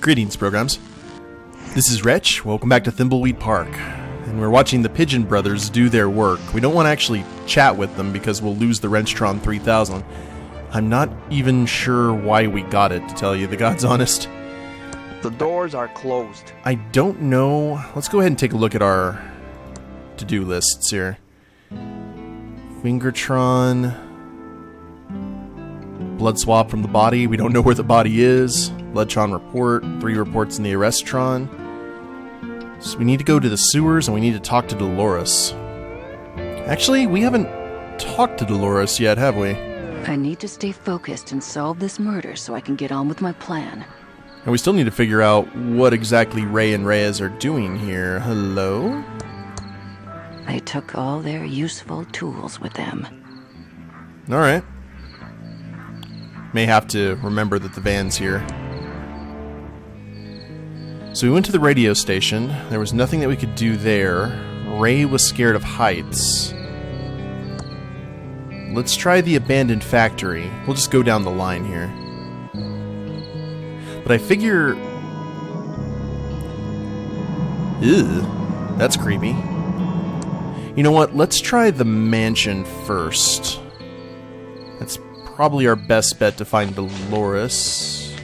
Greetings, programs. This is Wretch. Welcome back to Thimbleweed Park. And we're watching the Pigeon Brothers do their work. We don't want to actually chat with them because we'll lose the Wrenchtron 3000. I'm not even sure why we got it, to tell you the God's honest. The doors are closed. I don't know. Let's go ahead and take a look at our to-do lists here. Fingertron. Blood swab from the body. We don't know where the body is. Bloodtron report. 3 reports in the Arrestron. So we need to go to the sewers and we need to talk to Dolores. Actually, we haven't talked to Dolores yet, have we? I need to stay focused and solve this murder so I can get on with my plan. And we still need to figure out what exactly Ray and Reyes are doing here. Hello? They took all their useful tools with them. Alright. May have to remember that the van's here. So we went to the radio station. There was nothing that we could do there. Ray was scared of heights. Let's try the abandoned factory. We'll just go down the line here. But I figure... Ew, that's creepy. You know what? Let's try the mansion first. That's probably our best bet to find Dolores.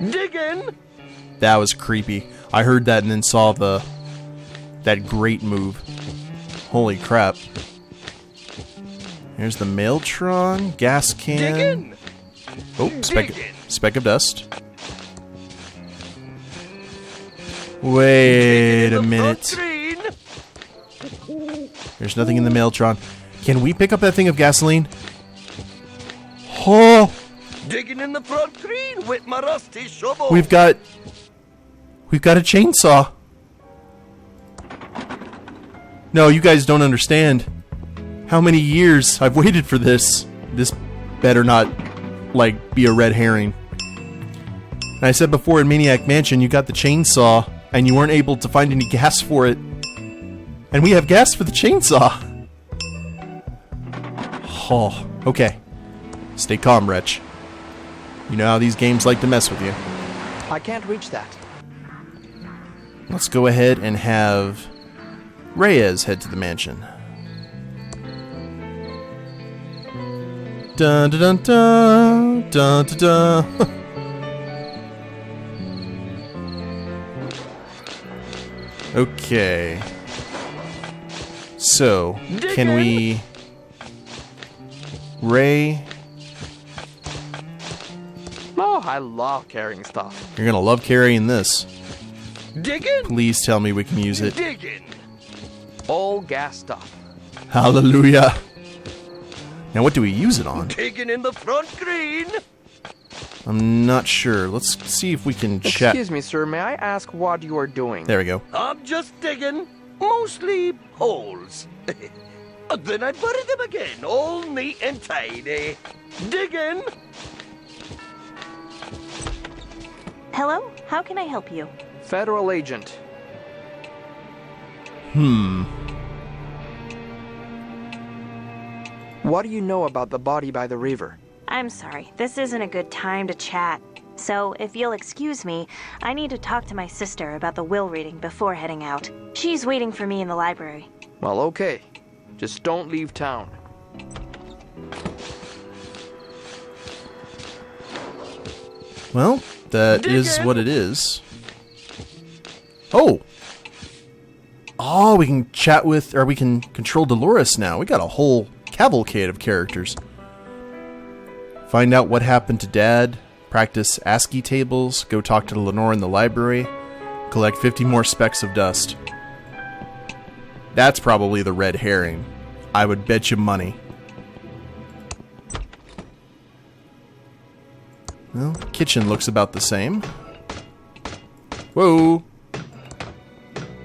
Diggin'! That was creepy. I heard that and then saw that great move. Holy crap. Here's the Mailtron, gas can. Diggin'! Oh, speck of dust. Wait a minute. There's nothing in the Mailtron. Can we pick up that thing of gasoline? Oh! Digging in the front green with my rusty shovel. We've got a chainsaw. No, you guys don't understand how many years I've waited for this. This better not, like, be a red herring. And I said before in Maniac Mansion, you got the chainsaw, and you weren't able to find any gas for it. And we have gas for the chainsaw. Oh, okay. Stay calm, Wretch. You know how these games like to mess with you. I can't reach that. Let's go ahead and have Reyes head to the mansion. Dun dun dun dun dun dun. Okay. So, can we... Ray... Oh, I love carrying stuff. You're gonna love carrying this. Diggin'! Please tell me we can use it. Diggin'! All gas stuff. Hallelujah. Now what do we use it on? Digging in the front green. I'm not sure. Let's see if we can chat. Excuse me, sir. May I ask what you are doing? There we go. I'm just digging. Mostly holes. Then I bury them again, all neat and tidy. Digging. Hello? How can I help you? Federal agent. What do you know about the body by the river? I'm sorry, this isn't a good time to chat. So, if you'll excuse me, I need to talk to my sister about the will reading before heading out. She's waiting for me in the library. Well, okay. Just don't leave town. Well, that is what it is. Oh! Oh, we can chat with, or we can control Dolores now. We got a whole cavalcade of characters. Find out what happened to Dad. Practice ASCII tables. Go talk to Lenore in the library. Collect 50 more specks of dust. That's probably the red herring. I would bet you money. Well, kitchen looks about the same. Whoa!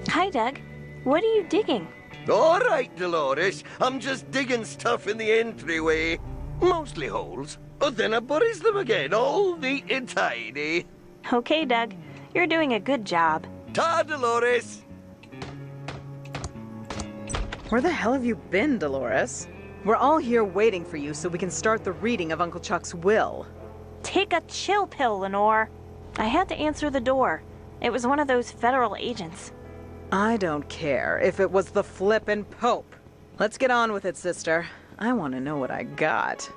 Hi, Doug. What are you digging? All right, Dolores. I'm just digging stuff in the entryway. Mostly holes. But then I buries them again, all neat and tidy. Okay, Doug. You're doing a good job. Ta, Dolores. Where the hell have you been, Dolores? We're all here waiting for you so we can start the reading of Uncle Chuck's will. Take a chill pill, Lenore. I had to answer the door. It was one of those federal agents. I don't care if it was the flippin' Pope. Let's get on with it, sister. I want to know what I got.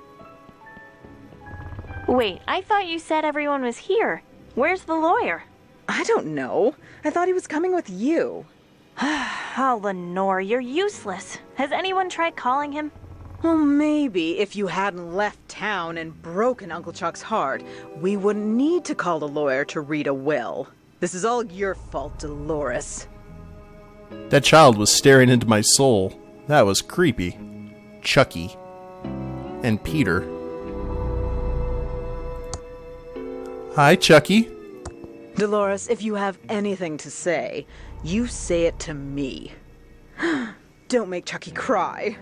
Wait, I thought you said everyone was here. Where's the lawyer? I don't know. I thought he was coming with you. Oh, Lenore, you're useless. Has anyone tried calling him? Well, maybe if you hadn't left town and broken Uncle Chuck's heart, we wouldn't need to call a lawyer to read a will. This is all your fault, Dolores. That child was staring into my soul. That was creepy. Chucky. And Peter. Hi, Chucky. Dolores, if you have anything to say, you say it to me. Don't make Chucky cry.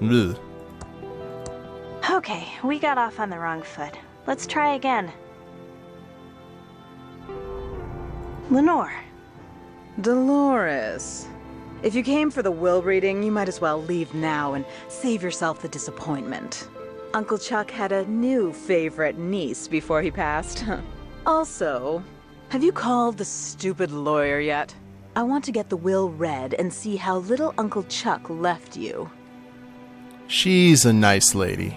Ugh. Okay, we got off on the wrong foot. Let's try again. Lenore. Dolores. If you came for the will reading, you might as well leave now and save yourself the disappointment. Uncle Chuck had a new favorite niece before he passed. Also, have you called the stupid lawyer yet? I want to get the will read and see how little Uncle Chuck left you. She's a nice lady.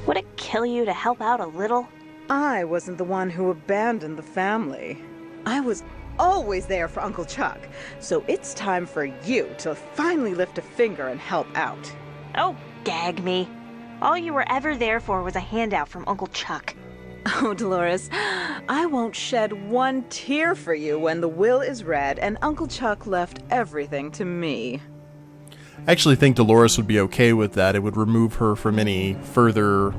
Would it kill you to help out a little? I wasn't the one who abandoned the family. I was always there for Uncle Chuck, so it's time for you to finally lift a finger and help out. Oh, gag me. All you were ever there for was a handout from Uncle Chuck. Oh, Dolores, I won't shed one tear for you when the will is read and Uncle Chuck left everything to me. I actually think Dolores would be okay with that. It would remove her from any further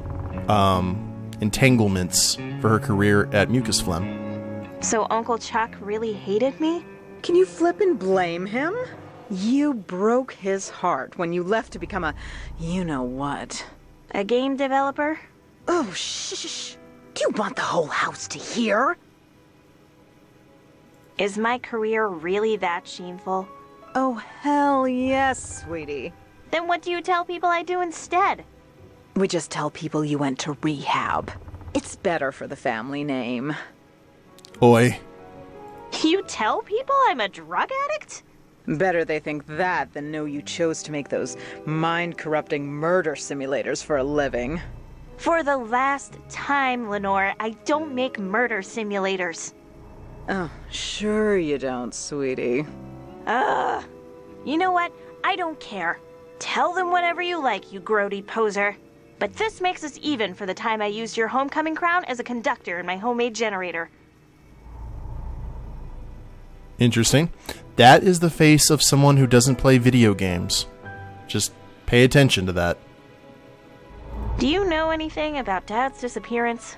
entanglements for her career at Mucus Phlegm. So Uncle Chuck really hated me? Can you flip and blame him? You broke his heart when you left to become a you-know-what. A game developer? Oh, shh. Do you want the whole house to hear? Is my career really that shameful? Oh, hell yes, sweetie. Then what do you tell people I do instead? We just tell people you went to rehab. It's better for the family name. Oi. You tell people I'm a drug addict? Better they think that than know you chose to make those mind-corrupting murder simulators for a living. For the last time, Lenore, I don't make murder simulators. Oh, sure you don't, sweetie. Ugh. You know what? I don't care. Tell them whatever you like, you grody poser. But this makes us even for the time I used your homecoming crown as a conductor in my homemade generator. Interesting. That is the face of someone who doesn't play video games. Just pay attention to that. Do you know anything about Dad's disappearance?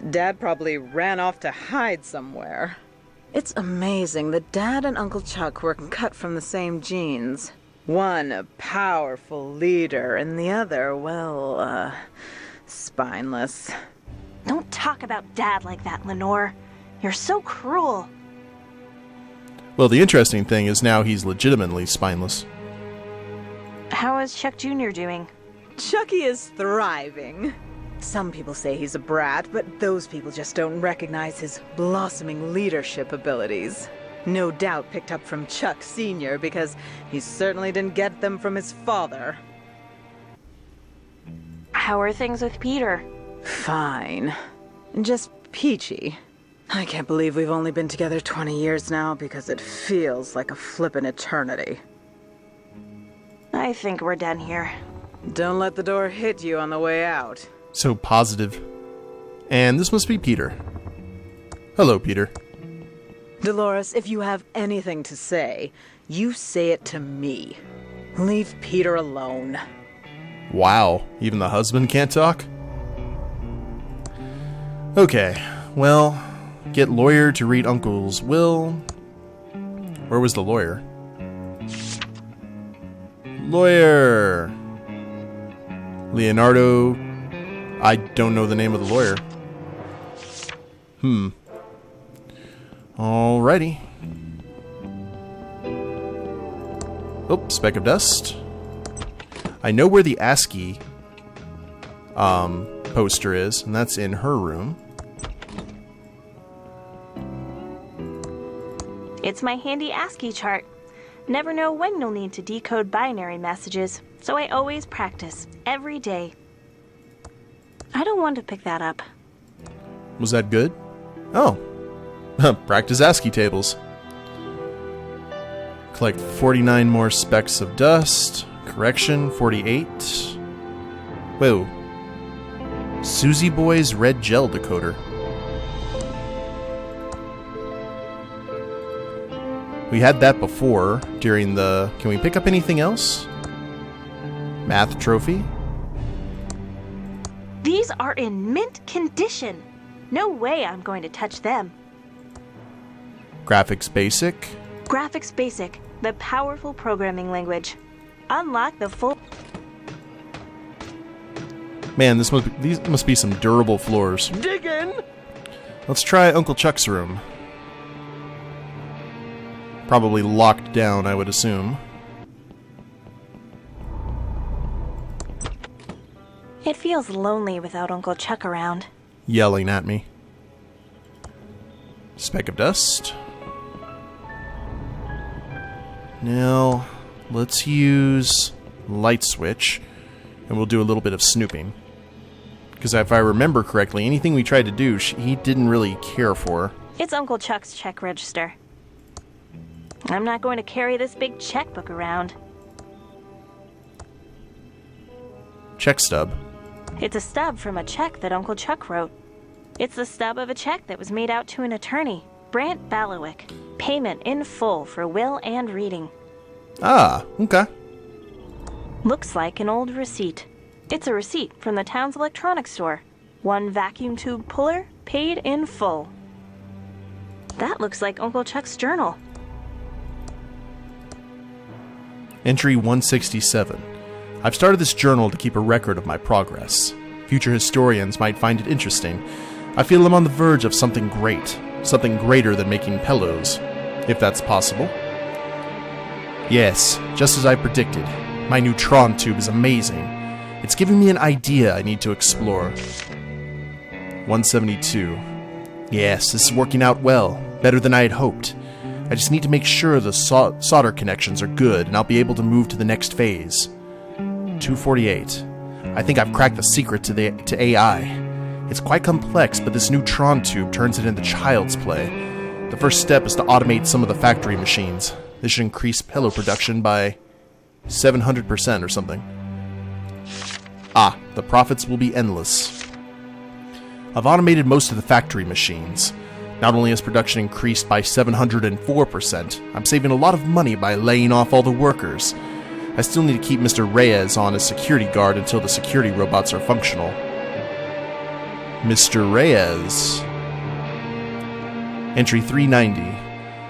Dad probably ran off to hide somewhere. It's amazing that Dad and Uncle Chuck were cut from the same genes. One a powerful leader, and the other, well, spineless. Don't talk about Dad like that, Lenore. You're so cruel. Well, the interesting thing is now he's legitimately spineless. How is Chuck Jr. doing? Chucky is thriving. Some people say he's a brat, but those people just don't recognize his blossoming leadership abilities. No doubt picked up from Chuck Sr. because he certainly didn't get them from his father. How are things with Peter? Fine. Just peachy. I can't believe we've only been together 20 years now because it feels like a flippin' eternity. I think we're done here. Don't let the door hit you on the way out. So positive. And this must be Peter. Hello, Peter. Dolores, if you have anything to say, you say it to me. Leave Peter alone. Wow, even the husband can't talk? Okay, well, get lawyer to read Uncle's will. Where was the lawyer? Lawyer! Leonardo. I don't know the name of the lawyer. Alrighty. Oh, speck of dust. I know where the ASCII poster is, and that's in her room. It's my handy ASCII chart. Never know when you'll need to decode binary messages, so I always practice, every day. I don't want to pick that up. Was that good? Oh. Practice ASCII tables. Collect 49 more specks of dust. Correction, 48. Whoa. Susie Boy's red gel decoder. We had that before during the... Can we pick up anything else? Math trophy? These are in mint condition. No way I'm going to touch them. Graphics basic. Graphics Basic, the powerful programming language. Unlock the full... Man, these must be some durable floors. Diggin'! Let's try Uncle Chuck's room. Probably locked down, I would assume. It feels lonely without Uncle Chuck around. Yelling at me. Speck of dust. Now, let's use light switch, and we'll do a little bit of snooping. Because if I remember correctly, anything we tried to do, he didn't really care for. It's Uncle Chuck's check register. I'm not going to carry this big checkbook around. Check stub. It's a stub from a check that Uncle Chuck wrote. It's the stub of a check that was made out to an attorney, Brant Balawick. Payment in full for will and reading. Ah, okay. Looks like an old receipt. It's a receipt from the town's electronics store. 1 vacuum tube puller, paid in full. That looks like Uncle Chuck's journal. Entry 167. I've started this journal to keep a record of my progress. Future historians might find it interesting. I feel I'm on the verge of something great. Something greater than making pillows, if that's possible. Yes, just as I predicted. My neutron tube is amazing. It's giving me an idea I need to explore. 172. Yes, this is working out well. Better than I had hoped. I just need to make sure the solder connections are good, and I'll be able to move to the next phase. 248. I think I've cracked the secret to AI. It's quite complex, but this neutron tube turns it into child's play. The first step is to automate some of the factory machines. This should increase pillow production by 700% or something. Ah, the profits will be endless. I've automated most of the factory machines. Not only has production increased by 704%, I'm saving a lot of money by laying off all the workers. I still need to keep Mr. Reyes on as security guard until the security robots are functional. Mr. Reyes. Entry 390.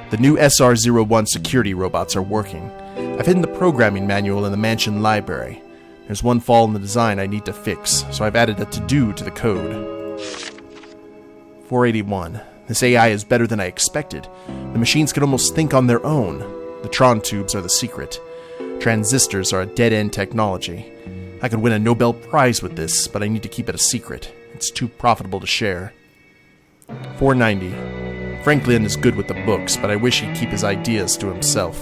The new SR-01 security robots are working. I've hidden the programming manual in the mansion library. There's one flaw in the design I need to fix, so I've added a to-do to the code. 481. This AI is better than I expected. The machines can almost think on their own. The Tron tubes are the secret. Transistors are a dead-end technology. I could win a Nobel Prize with this, but I need to keep it a secret. It's too profitable to share. 490. Franklin is good with the books, but I wish he'd keep his ideas to himself.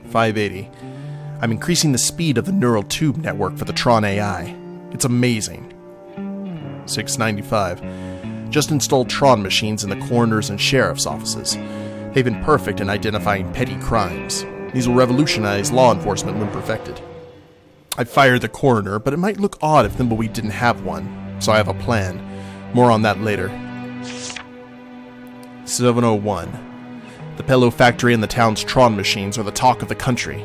580. I'm increasing the speed of the neural tube network for the Tron AI. It's amazing. 695. Just installed Tron machines in the coroner's and sheriff's offices. They've been perfect in identifying petty crimes. These will revolutionize law enforcement when perfected. I'd fired the coroner, but it might look odd if Thimbleweed didn't have one, so I have a plan. More on that later. 701. The Pello factory and the town's Tron machines are the talk of the country.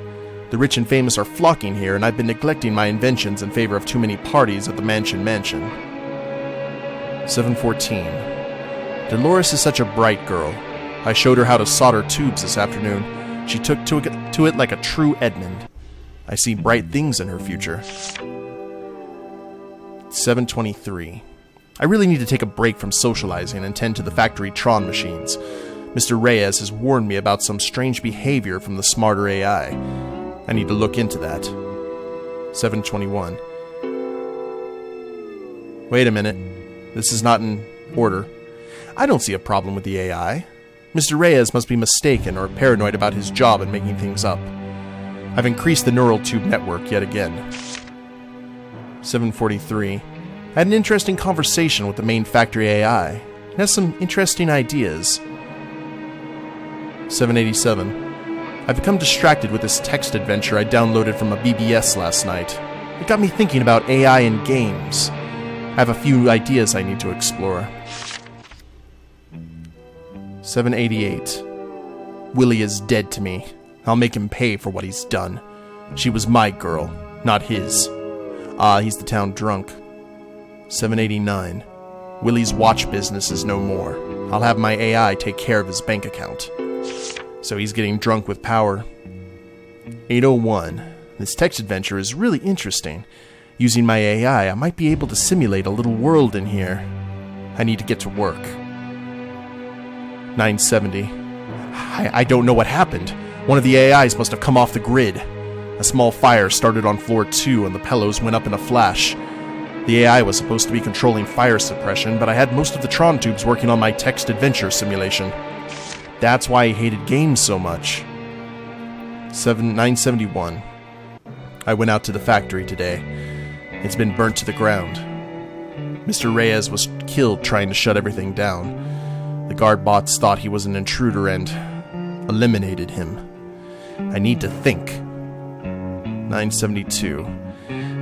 The rich and famous are flocking here, and I've been neglecting my inventions in favor of too many parties at the mansion. 714. Dolores is such a bright girl. I showed her how to solder tubes this afternoon. She took to it like a true Edmund. I see bright things in her future. 723. I really need to take a break from socializing and tend to the factory Tron machines. Mr. Reyes has warned me about some strange behavior from the smarter AI. I need to look into that. 721. Wait a minute. This is not in order. I don't see a problem with the AI. Mr. Reyes must be mistaken or paranoid about his job and making things up. I've increased the neural tube network yet again. 743. I had an interesting conversation with the main factory AI. It has some interesting ideas. 787. I've become distracted with this text adventure I downloaded from a BBS last night. It got me thinking about AI in games. I have a few ideas I need to explore. 788. Willie is dead to me. I'll make him pay for what he's done. She was my girl, not his. He's the town drunk. 789. Willie's watch business is no more. I'll have my AI take care of his bank account. So he's getting drunk with power. 801. This text adventure is really interesting. Using my AI, I might be able to simulate a little world in here. I need to get to work. 970. I don't know what happened. One of the AIs must have come off the grid. A small fire started on floor 2 and the pillows went up in a flash. The AI was supposed to be controlling fire suppression, but I had most of the Tron tubes working on my text adventure simulation. That's why I hated games so much. 971. I went out to the factory today. It's been burnt to the ground. Mr. Reyes was killed trying to shut everything down. The guard bots thought he was an intruder and eliminated him. I need to think. 972.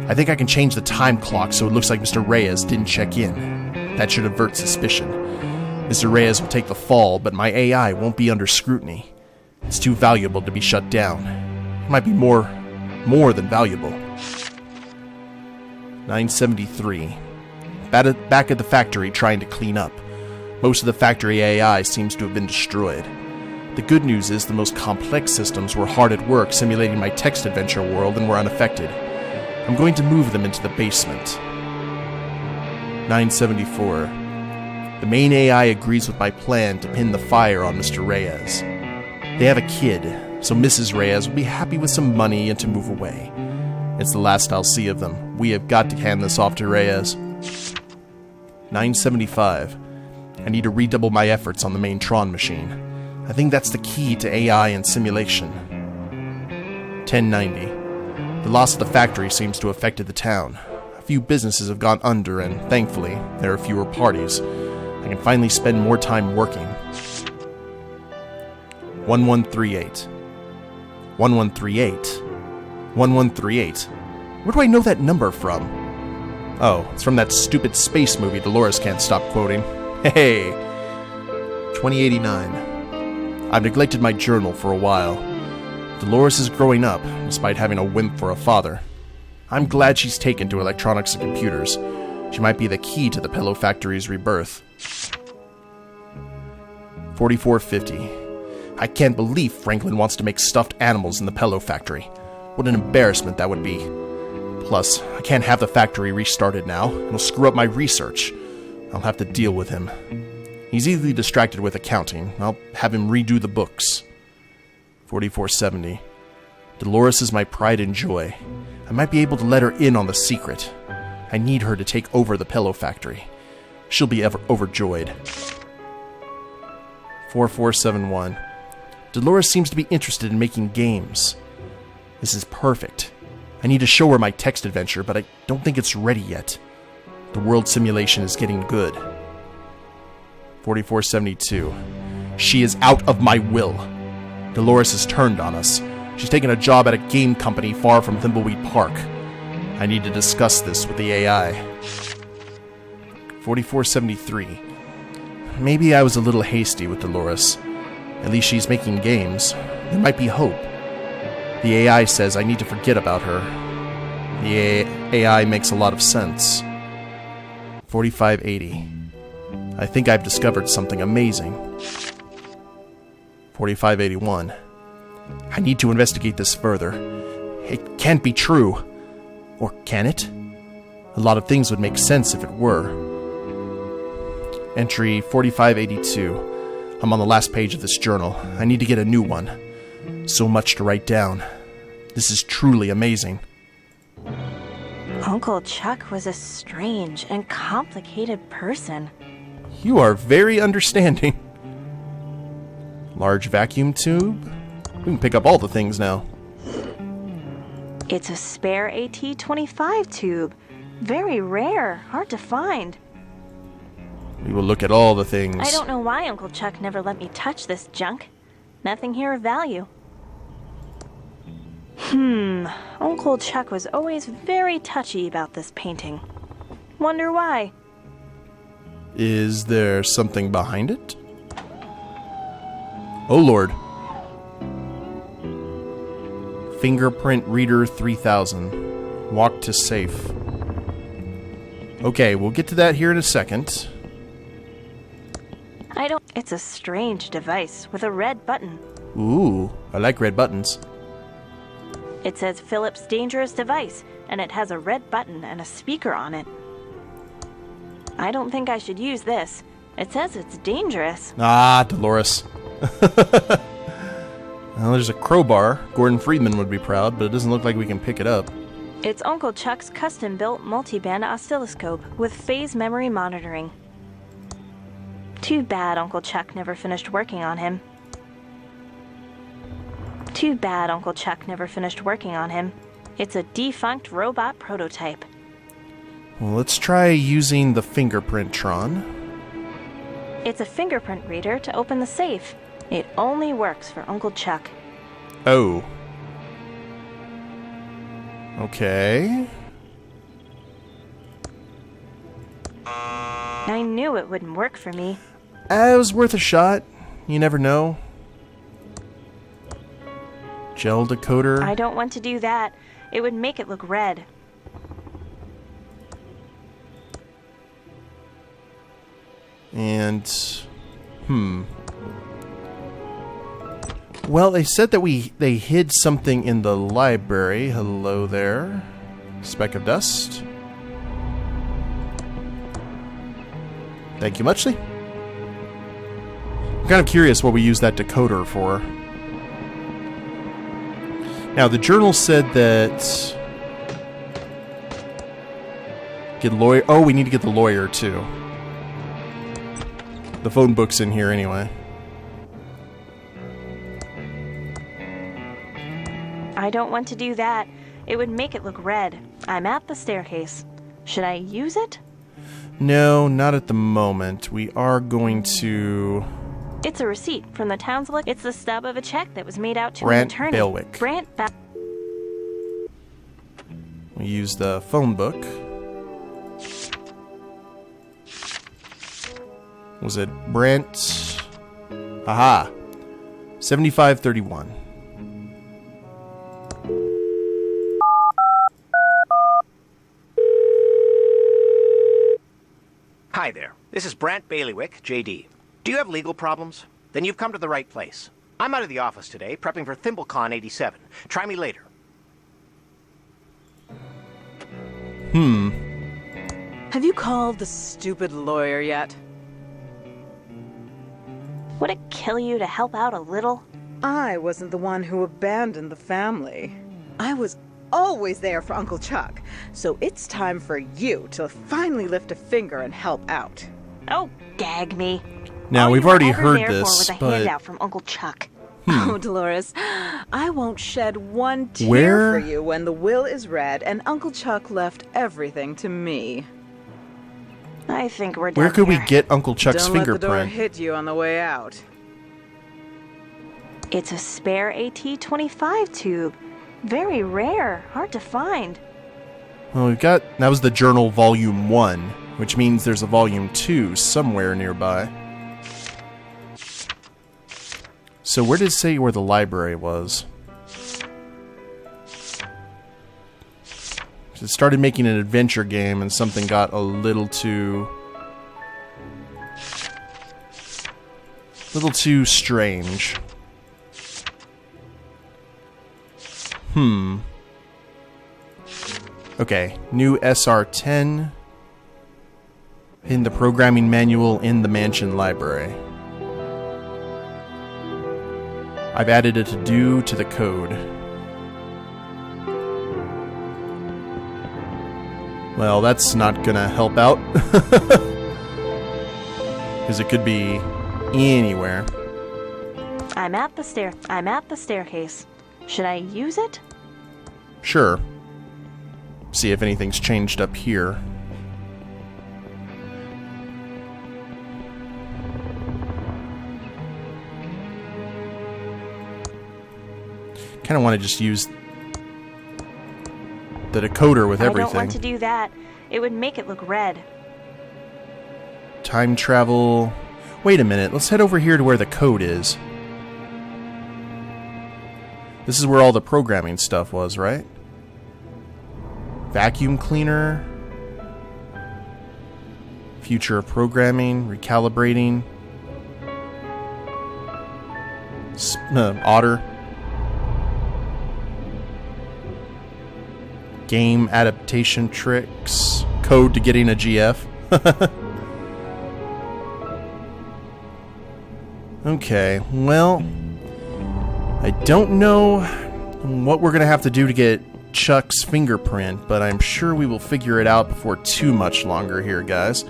I think I can change the time clock so it looks like Mr. Reyes didn't check in. That should avert suspicion. Mr. Reyes will take the fall, but my AI won't be under scrutiny. It's too valuable to be shut down. It might be more than valuable. 973. Back at the factory trying to clean up. Most of the factory AI seems to have been destroyed. The good news is the most complex systems were hard at work simulating my text adventure world and were unaffected. I'm going to move them into the basement. 974. The main AI agrees with my plan to pin the fire on Mr. Reyes. They have a kid, so Mrs. Reyes will be happy with some money and to move away. It's the last I'll see of them. We have got to hand this off to Reyes. 975. I need to redouble my efforts on the main Tron machine. I think that's the key to AI and simulation. 1090. The loss of the factory seems to have affected the town. A few businesses have gone under and, thankfully, there are fewer parties. I can finally spend more time working. 1138. 1138? 1138? Where do I know that number from? Oh, it's from that stupid space movie Dolores can't stop quoting. Hey! 2089. I've neglected my journal for a while. Dolores is growing up, despite having a wimp for a father. I'm glad she's taken to electronics and computers. She might be the key to the Pillow Factory's rebirth. 4450. I can't believe Franklin wants to make stuffed animals in the Pillow Factory. What an embarrassment that would be. Plus, I can't have the factory restarted now. It'll screw up my research. I'll have to deal with him. He's easily distracted with accounting. I'll have him redo the books. 4470. Dolores is my pride and joy. I might be able to let her in on the secret. I need her to take over the Pillow Factory. She'll be overjoyed. 4471. Dolores seems to be interested in making games. This is perfect. I need to show her my text adventure, but I don't think it's ready yet. The world simulation is getting good. 4472. She is out of my will. Dolores has turned on us. She's taken a job at a game company far from Thimbleweed Park. I need to discuss this with the AI. 4473. Maybe I was a little hasty with Dolores. At least she's making games. There might be hope. The AI says I need to forget about her. The AI makes a lot of sense. 4580. I think I've discovered something amazing. 4581. I need to investigate this further. It can't be true. Or can it? A lot of things would make sense if it were. Entry 4582. I'm on the last page of this journal. I need to get a new one. So much to write down. This is truly amazing. Oh? Uncle Chuck was a strange and complicated person. You are very understanding. Large vacuum tube. We can pick up all the things now. It's a spare AT-25 tube. Very rare, hard to find. We will look at all the things. I don't know why Uncle Chuck never let me touch this junk. Nothing here of value. Uncle Chuck was always very touchy about this painting. Wonder why? Is there something behind it? Oh Lord. Fingerprint reader 3000. Walk to safe. Okay, we'll get to that here in a second. It's a strange device with a red button. Ooh, I like red buttons. It says Philip's dangerous device, and it has a red button and a speaker on it. I don't think I should use this. It says it's dangerous. Ah, Dolores. Well, there's a crowbar. Gordon Freeman would be proud, but it doesn't look like we can pick it up. It's Uncle Chuck's custom-built multi-band oscilloscope with phase memory monitoring. Too bad Uncle Chuck never finished working on him. It's a defunct robot prototype. Well, let's try using the fingerprint-tron. It's a fingerprint reader to open the safe. It only works for Uncle Chuck. Oh. Okay. I knew it wouldn't work for me. It was worth a shot. You never know. Gel decoder. I don't want to do that. It would make it look red. And... Well, they said that they hid something in the library. Hello there. Speck of dust. Thank you muchly. I'm kind of curious what we use that decoder for. Now, the journal said that... Get lawyer... Oh, we need to get the lawyer, too. The phone book's in here anyway. I don't want to do that. It would make it look red. I'm at the staircase. Should I use it? No, not at the moment. We are going to... It's a receipt from the town's liquor. It's the stub of a check that was made out to Brant an attorney. Bailwick. We use the phone book. Was it Brant? Aha! 7531. Hi there. This is Brant Bailwick, JD. Do you have legal problems? Then you've come to the right place. I'm out of the office today, prepping for ThimbleCon 87. Try me later. Have you called the stupid lawyer yet? Would it kill you to help out a little? I wasn't the one who abandoned the family. I was always there for Uncle Chuck, so it's time for you to finally lift a finger and help out. Oh, gag me. Now, All we've you were already ever heard there for this, was a but... handout from Uncle Chuck. Oh, Dolores, I won't shed one tear Where- for you when the will is read and Uncle Chuck left everything to me. I think we're done Where could we here. get Uncle Chuck's Don't let the door fingerprint? hit you on the way out. It's a spare AT-25 tube. Very rare, hard to find. Well, we've got... That was the journal volume 1, which means there's a volume 2 somewhere nearby. So where did it say where the library was? It started making an adventure game and something got a little too strange. Okay, new SR-10 in the programming manual in the mansion library. I've added a to-do to the code. Well, that's not gonna help out. Because it could be anywhere. I'm at the staircase. Should I use it? Sure. See if anything's changed up here. Kind of want to just use the decoder with everything. I don't want to do that. It would make it look red. Time travel. Wait a minute. Let's head over here to where the code is. This is where all the programming stuff was, right? Vacuum cleaner. Future of programming. Recalibrating. Otter. Game adaptation tricks. Code to getting a GF. Okay, well, I don't know what we're going to have to do to get Chuck's fingerprint, but I'm sure we will figure it out before too much longer here, guys.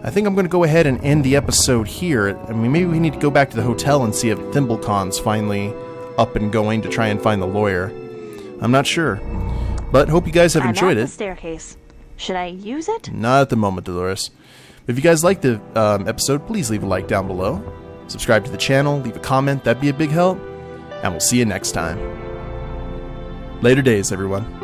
I think I'm going to go ahead and end the episode here. I mean, maybe we need to go back to the hotel and see if ThimbleCon's finally up and going to try and find the lawyer. I'm not sure. But hope you guys have enjoyed it. I'm at the staircase. Should I use it? Not at the moment, Dolores. If you guys liked the episode, please leave a like down below. Subscribe to the channel, leave a comment, that'd be a big help. And we'll see you next time. Later days, everyone.